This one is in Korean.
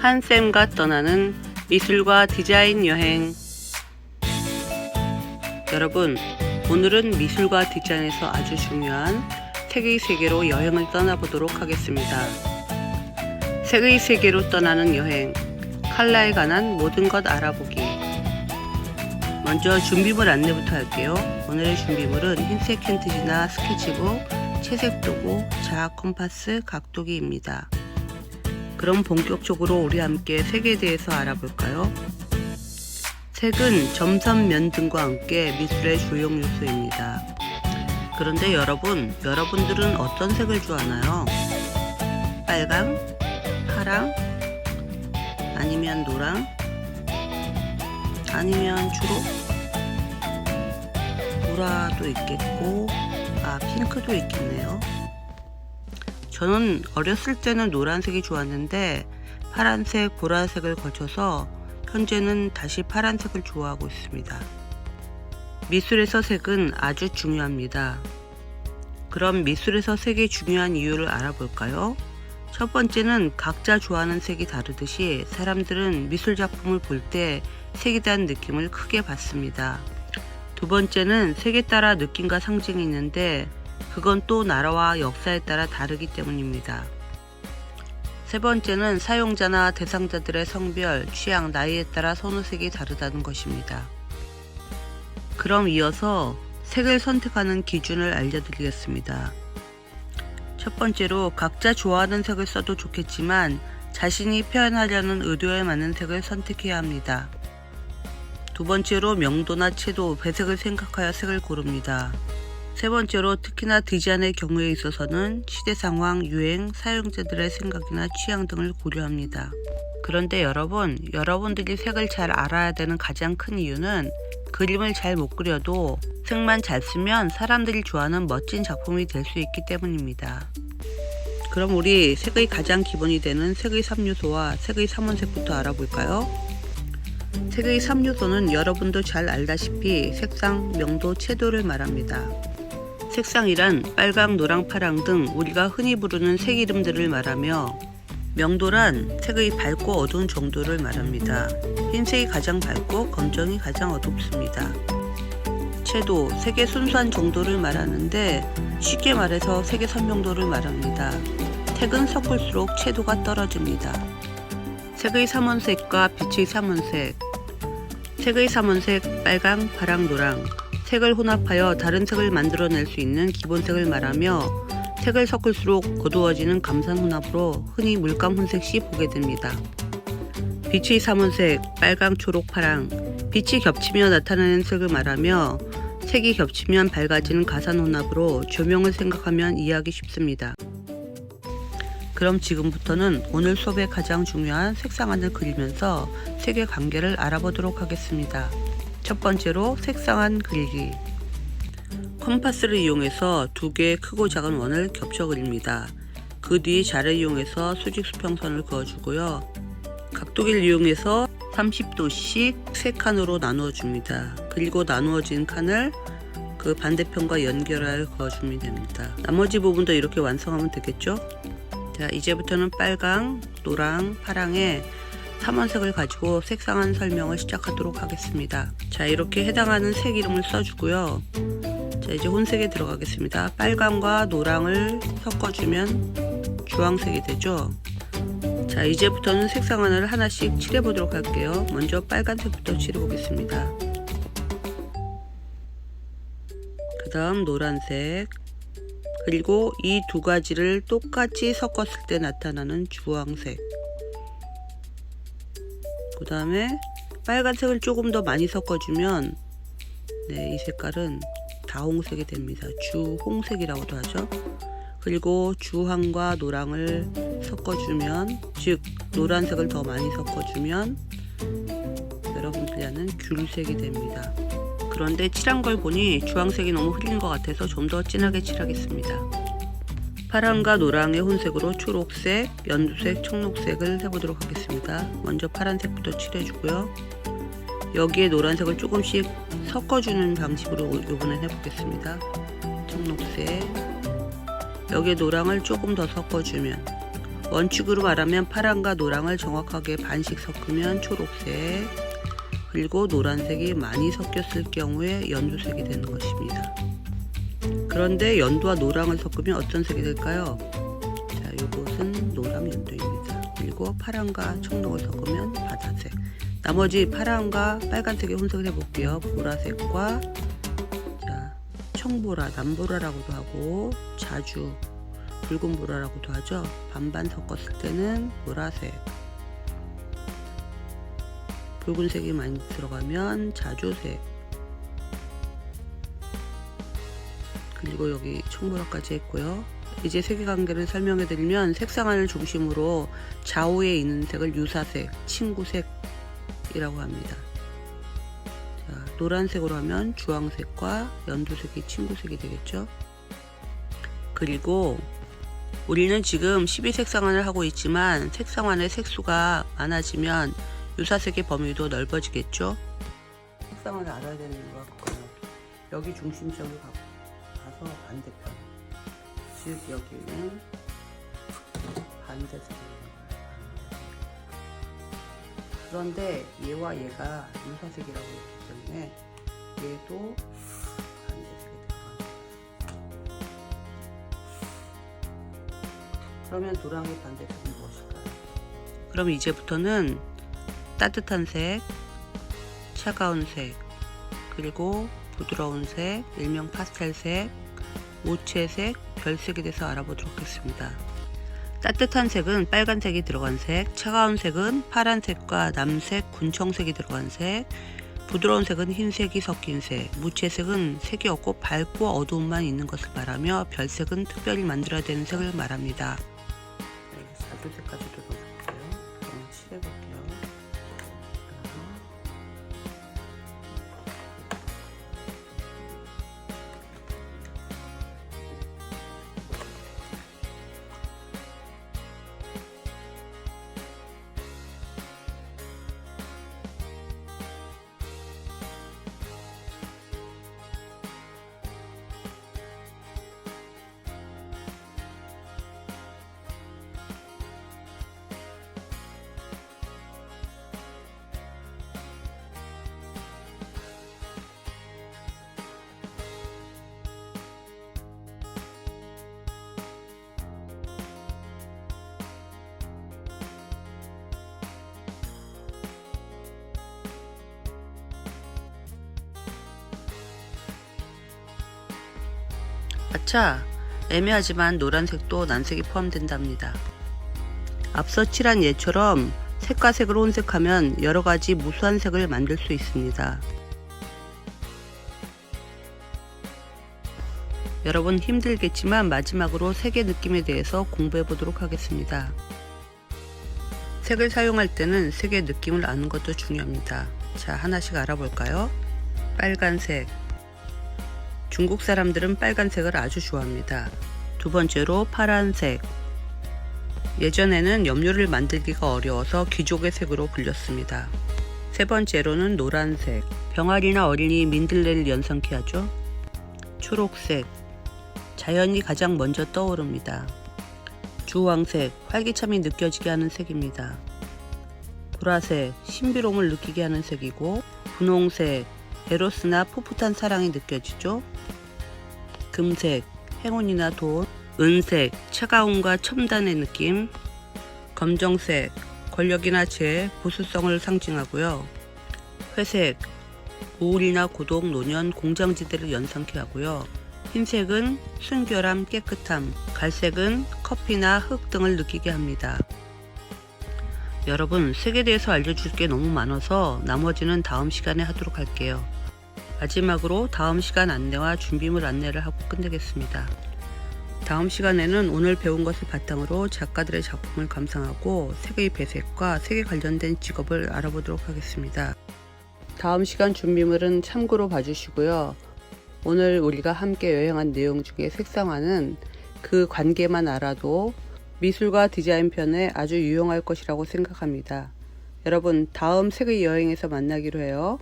한쌤과 떠나는 미술과 디자인 여행. 여러분, 오늘은 미술과 디자인에서 아주 중요한 색의 세계로 여행을 떠나보도록 하겠습니다. 색의 세계로 떠나는 여행, 컬러에 관한 모든 것 알아보기. 먼저 준비물 안내부터 할게요. 오늘의 준비물은 흰색 캔트지나 스케치북, 채색 도구, 자학 컴파스, 각도기입니다. 그럼 본격적으로 우리 함께 색에 대해서 알아볼까요? 색은 점선, 면 등과 함께 미술의 주요 요소입니다. 그런데 여러분들은 어떤 색을 좋아하나요? 빨강, 파랑, 아니면 노랑, 아니면 초록, 보라도 있겠고, 핑크도 있겠네요. 저는 어렸을 때는 노란색이 좋았는데 파란색, 보라색을 거쳐서 현재는 다시 파란색을 좋아하고 있습니다. 미술에서 색은 아주 중요합니다. 그럼 미술에서 색이 중요한 이유를 알아볼까요? 첫 번째는 각자 좋아하는 색이 다르듯이 사람들은 미술 작품을 볼 때 색에 대한 느낌을 크게 받습니다. 두 번째는 색에 따라 느낌과 상징이 있는데 그건 또 나라와 역사에 따라 다르기 때문입니다. 세 번째는 사용자나 대상자들의 성별, 취향, 나이에 따라 선호색이 다르다는 것입니다. 그럼 이어서 색을 선택하는 기준을 알려드리겠습니다. 첫 번째로 각자 좋아하는 색을 써도 좋겠지만 자신이 표현하려는 의도에 맞는 색을 선택해야 합니다. 두 번째로 명도나 채도, 배색을 생각하여 색을 고릅니다. 세 번째로 특히나 디자인의 경우에 있어서는 시대 상황, 유행, 사용자들의 생각이나 취향 등을 고려합니다. 그런데 여러분들이 색을 잘 알아야 되는 가장 큰 이유는 그림을 잘 못 그려도 색만 잘 쓰면 사람들이 좋아하는 멋진 작품이 될 수 있기 때문입니다. 그럼 우리 색의 가장 기본이 되는 색의 3요소와 색의 3원색부터 알아볼까요? 색의 3요소는 여러분도 잘 알다시피 색상, 명도, 채도를 말합니다. 색상이란 빨강, 노랑, 파랑 등 우리가 흔히 부르는 색 이름들을 말하며, 명도란 색의 밝고 어두운 정도를 말합니다. 흰색이 가장 밝고 검정이 가장 어둡습니다. 채도, 색의 순수한 정도를 말하는데 쉽게 말해서 색의 선명도를 말합니다. 색은 섞을수록 채도가 떨어집니다. 색의 3원색과 빛의 3원색. 색의 3원색, 빨강, 파랑, 노랑. 색을 혼합하여 다른 색을 만들어낼 수 있는 기본색을 말하며, 색을 섞을수록 어두워지는 감산 혼합으로 흔히 물감 혼색 시 보게 됩니다. 빛의 3원색, 빨강, 초록, 파랑. 빛이 겹치며 나타나는 색을 말하며, 색이 겹치면 밝아지는 가산 혼합으로 조명을 생각하면 이해하기 쉽습니다. 그럼 지금부터는 오늘 수업의 가장 중요한 색상안을 그리면서 색의 관계를 알아보도록 하겠습니다. 첫 번째로 색상안 그리기. 컴파스를 이용해서 두 개의 크고 작은 원을 겹쳐 그립니다. 그 뒤 자를 이용해서 수직 수평선을 그어주고요. 각도기를 이용해서 30도씩 세 칸으로 나누어 줍니다. 그리고 나누어진 칸을 그 반대편과 연결하여 그어주면 됩니다. 나머지 부분도 이렇게 완성하면 되겠죠? 자, 이제부터는 빨강, 노랑, 파랑에 3원색을 가지고 색상안 설명을 시작하도록 하겠습니다. 자, 이렇게 해당하는 색 이름을 써주고요. 자, 이제 혼색에 들어가겠습니다. 빨강과 노랑을 섞어주면 주황색이 되죠. 자, 이제부터는 색상안을 하나씩 칠해보도록 할게요. 먼저 빨간색부터 칠해보겠습니다. 그 다음 노란색, 그리고 이 두 가지를 똑같이 섞었을 때 나타나는 주황색, 그 다음에 빨간색을 조금 더 많이 섞어주면 이 색깔은 다홍색이 됩니다. 주홍색이라고도 하죠. 그리고 주황과 노랑을 섞어주면, 즉 노란색을 더 많이 섞어주면 여러분들이 아는 귤색이 됩니다. 그런데 칠한 걸 보니 주황색이 너무 흐린 것 같아서 좀 더 진하게 칠하겠습니다. 파랑과 노랑의 혼색으로 초록색, 연두색, 청록색을 해보도록 하겠습니다. 먼저 파란색부터 칠해주고요. 여기에 노란색을 조금씩 섞어주는 방식으로 이번엔 해보겠습니다. 청록색, 여기에 노랑을 조금 더 섞어주면 원칙으로 말하면 파랑과 노랑을 정확하게 반씩 섞으면 초록색, 그리고 노란색이 많이 섞였을 경우에 연두색이 되는 것입니다. 그런데 연두와 노랑을 섞으면 어떤 색이 될까요? 자, 이것은 노랑 연두입니다. 그리고 파랑과 청록을 섞으면 바다색. 나머지 파랑과 빨간색의 혼색을 해볼게요. 보라색과 청보라, 남보라라고도 하고 자주, 붉은 보라라고도 하죠. 반반 섞었을 때는 보라색, 붉은색이 많이 들어가면 자주색, 그리고 여기 청보라까지 했고요. 이제 색의 관계를 설명해 드리면 색상을 중심으로 좌우에 있는 색을 유사색, 친구색이라고 합니다. 자, 노란색으로 하면 주황색과 연두색이 친구색이 되겠죠. 그리고 우리는 지금 12색상환을 하고 있지만 색상환의 색수가 많아지면 유사색의 범위도 넓어지겠죠. 색상환을 알아야 되는 이유가 그거예요. 여기 중심점을 가서 반대편, 즉 여기는 반대색입니다. 그런데 얘와 얘가 유사색이라고 했기 때문에 얘도 반대색이 들어갑니다. 그러면 노랑의 반대색은 무엇일까요? 그럼 이제부터는 따뜻한 색, 차가운 색, 그리고 부드러운 색, 일명 파스텔색, 무채색, 별색에 대해서 알아보도록 하겠습니다. 따뜻한 색은 빨간색이 들어간 색, 차가운 색은 파란색과 남색, 군청색이 들어간 색, 부드러운 색은 흰색이 섞인 색, 무채색은 색이 없고 밝고 어두움만 있는 것을 말하며 별색은 특별히 만들어야 되는 색을 말합니다. 자주색까지도 넣어볼게요. 그럼 칠해볼게요. 아차! 애매하지만 노란색도 난색이 포함된답니다. 앞서 칠한 얘처럼 색과 색을 혼색하면 여러가지 무수한 색을 만들 수 있습니다. 여러분 힘들겠지만 마지막으로 색의 느낌에 대해서 공부해 보도록 하겠습니다. 색을 사용할 때는 색의 느낌을 아는 것도 중요합니다. 자, 하나씩 알아볼까요? 빨간색. 중국 사람들은 빨간색을 아주 좋아합니다. 두 번째로 파란색. 예전에는 염료를 만들기가 어려워서 귀족의 색으로 불렸습니다. 세 번째로는 노란색. 병아리나 어린이 민들레를 연상케 하죠. 초록색. 자연이 가장 먼저 떠오릅니다. 주황색. 활기참이 느껴지게 하는 색입니다. 보라색. 신비로움을 느끼게 하는 색이고, 분홍색. 에로스나 풋풋한 사랑이 느껴지죠. 금색, 행운이나 돈. 은색, 차가움과 첨단의 느낌. 검정색, 권력이나 재, 보수성을 상징하고요. 회색, 우울이나 고독, 노년, 공장지대를 연상케 하고요. 흰색은 순결함, 깨끗함. 갈색은 커피나 흙 등을 느끼게 합니다. 여러분, 색에 대해서 알려줄 게 너무 많아서 나머지는 다음 시간에 하도록 할게요. 마지막으로 다음 시간 안내와 준비물 안내를 하고 끝내겠습니다. 다음 시간에는 오늘 배운 것을 바탕으로 작가들의 작품을 감상하고 색의 배색과 색에 관련된 직업을 알아보도록 하겠습니다. 다음 시간 준비물은 참고로 봐주시고요. 오늘 우리가 함께 여행한 내용 중에 색상화는 그 관계만 알아도 미술과 디자인 편에 아주 유용할 것이라고 생각합니다. 여러분, 다음 색의 여행에서 만나기로 해요.